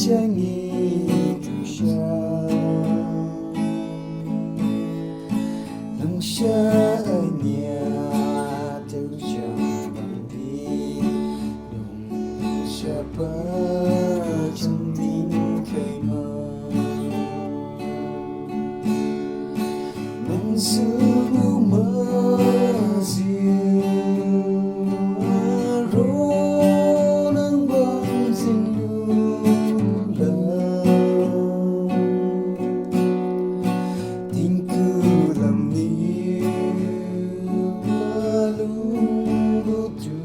chẳng nghĩ từ xa lòng xa ở nhà theo chẳng bằng đi lòng siapa trong tim khơi mơ mình sớm mơ dịu rồi nắng bóng dịu tình cứ làm yêu luôn vô tư